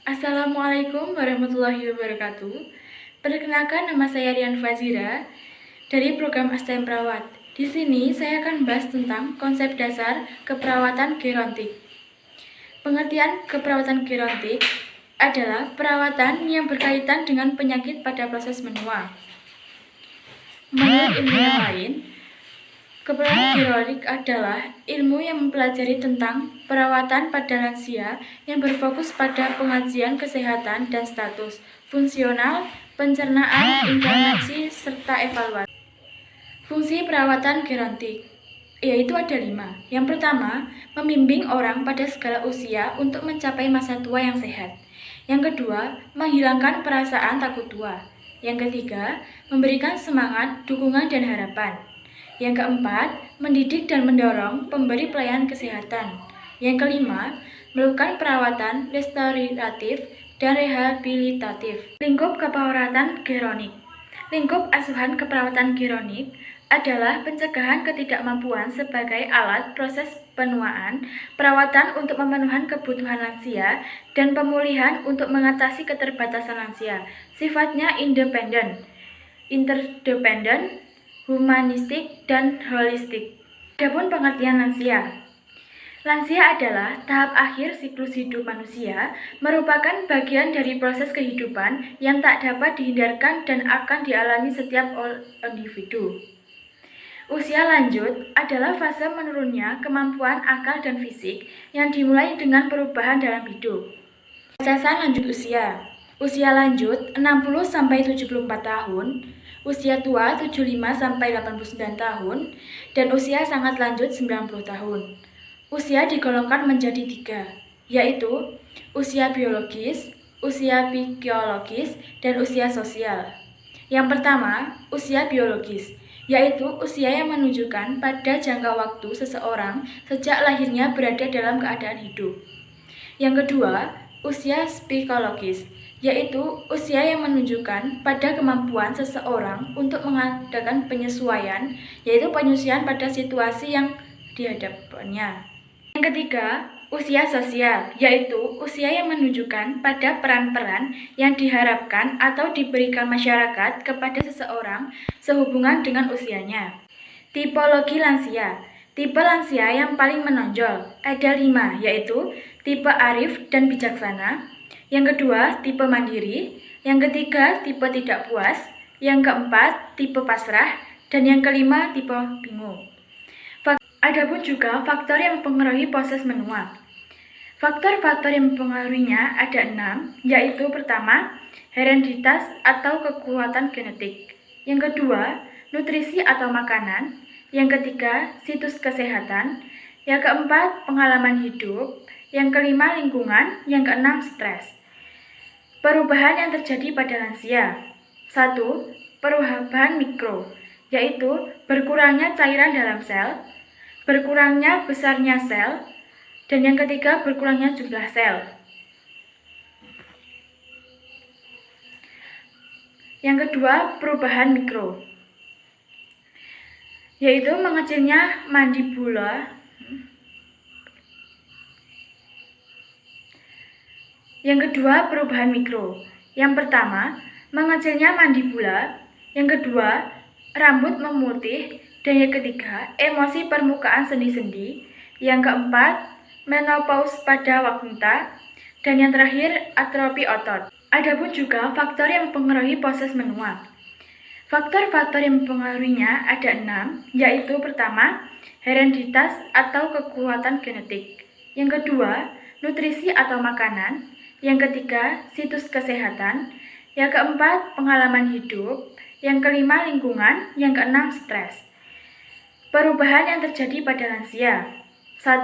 Assalamualaikum warahmatullahi wabarakatuh. Perkenalkan, nama saya Rian Fazira dari program STM Perawat. Di sini saya akan bahas tentang konsep dasar keperawatan gerontik. Pengertian keperawatan gerontik adalah perawatan yang berkaitan dengan penyakit pada proses menua. Menurut ilmu yang lain, keperawatan gerontik adalah ilmu yang mempelajari tentang perawatan pada lansia yang berfokus pada pengajian kesehatan dan status fungsional, pencernaan, inflamasi, serta evaluasi. Fungsi perawatan gerontik yaitu ada 5. Yang pertama, membimbing orang pada segala usia untuk mencapai masa tua yang sehat. Yang kedua, menghilangkan perasaan takut tua. Yang ketiga, memberikan semangat, dukungan, dan harapan. Yang keempat, mendidik dan mendorong pemberi pelayanan kesehatan. Yang kelima, melakukan perawatan restoratif dan rehabilitatif. Lingkup keperawatan geronik. Lingkup asuhan keperawatan geronik adalah pencegahan ketidakmampuan sebagai alat proses penuaan, perawatan untuk memenuhi kebutuhan lansia, dan pemulihan untuk mengatasi keterbatasan lansia. Sifatnya independen, interdependen, humanistik, dan holistik. Adapun pengertian lansia. Lansia adalah tahap akhir siklus hidup manusia, merupakan bagian dari proses kehidupan yang tak dapat dihindarkan dan akan dialami setiap individu. Usia lanjut adalah fase menurunnya kemampuan akal dan fisik yang dimulai dengan perubahan dalam hidup. Batasan lanjut usia. Usia lanjut 60-74 tahun, usia tua 75-89 tahun, dan usia sangat lanjut 90 tahun. Usia digolongkan menjadi 3, yaitu usia biologis, usia psikologis, dan usia sosial. Yang pertama, usia biologis, yaitu usia yang menunjukkan pada jangka waktu seseorang sejak lahirnya berada dalam keadaan hidup. Yang kedua, usia psikologis, yaitu usia yang menunjukkan pada kemampuan seseorang untuk mengadakan penyesuaian, yaitu penyesuaian pada situasi yang dihadapannya. Yang ketiga, usia sosial, yaitu usia yang menunjukkan pada peran-peran yang diharapkan atau diberikan masyarakat kepada seseorang sehubungan dengan usianya. Tipologi lansia. Tipe lansia yang paling menonjol ada 5, yaitu tipe arif dan bijaksana. Yang kedua, tipe mandiri. Yang ketiga, tipe tidak puas. Yang keempat, tipe pasrah. Dan yang kelima, tipe bingung. Adapun juga faktor yang mempengaruhi proses menua. Faktor-faktor yang mempengaruhinya ada 6, yaitu pertama, hereditas atau kekuatan genetik. Yang kedua, nutrisi atau makanan. Yang ketiga, situs kesehatan. Yang keempat, pengalaman hidup. Yang kelima, lingkungan. Yang keenam, stres. Perubahan yang terjadi pada lansia. 1. Perubahan mikro, yaitu berkurangnya cairan dalam sel, berkurangnya besarnya sel, dan yang ketiga, berkurangnya jumlah sel. Yang kedua, perubahan mikro, yaitu mengecilnya mandibula. Yang kedua, perubahan mikro. Yang pertama, mengecilnya mandibula. Yang kedua, rambut memutih. Dan yang ketiga, emosi permukaan sendi-sendi. Yang keempat, menopause pada wanita. Dan yang terakhir, atrofi otot. Adapun juga faktor yang mempengaruhi proses menua. Faktor-faktor yang mempengaruhinya ada 6, yaitu pertama, hereditas atau kekuatan genetik. Yang kedua, nutrisi atau makanan. Yang ketiga, situs kesehatan. Yang keempat, pengalaman hidup. Yang kelima, lingkungan. Yang keenam, stres. Perubahan yang terjadi pada lansia. 1.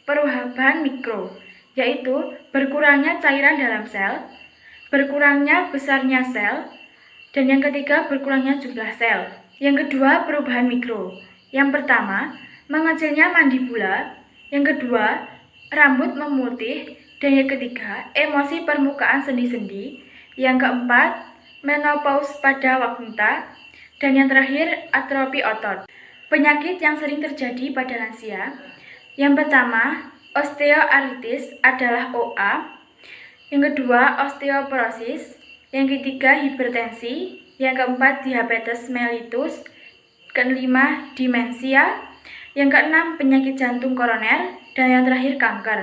Perubahan mikro, yaitu berkurangnya cairan dalam sel, berkurangnya besarnya sel, dan yang ketiga, berkurangnya jumlah sel. Yang kedua, perubahan mikro. Yang pertama, mengecilnya mandibula. Yang kedua, rambut memutih. Dan yang ketiga, emosi permukaan sendi-sendi. Yang keempat, menopause pada wanita. Dan yang terakhir, atrofi otot. Penyakit yang sering terjadi pada lansia. Yang pertama, osteoartritis adalah OA. Yang kedua, osteoporosis. Yang ketiga, hipertensi. Yang keempat, diabetes mellitus. Kelima, demensia. Yang keenam, penyakit jantung koroner. Dan yang terakhir, kanker.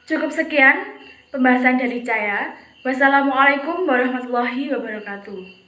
Cukup sekian pembahasan dari saya. Wassalamualaikum warahmatullahi wabarakatuh.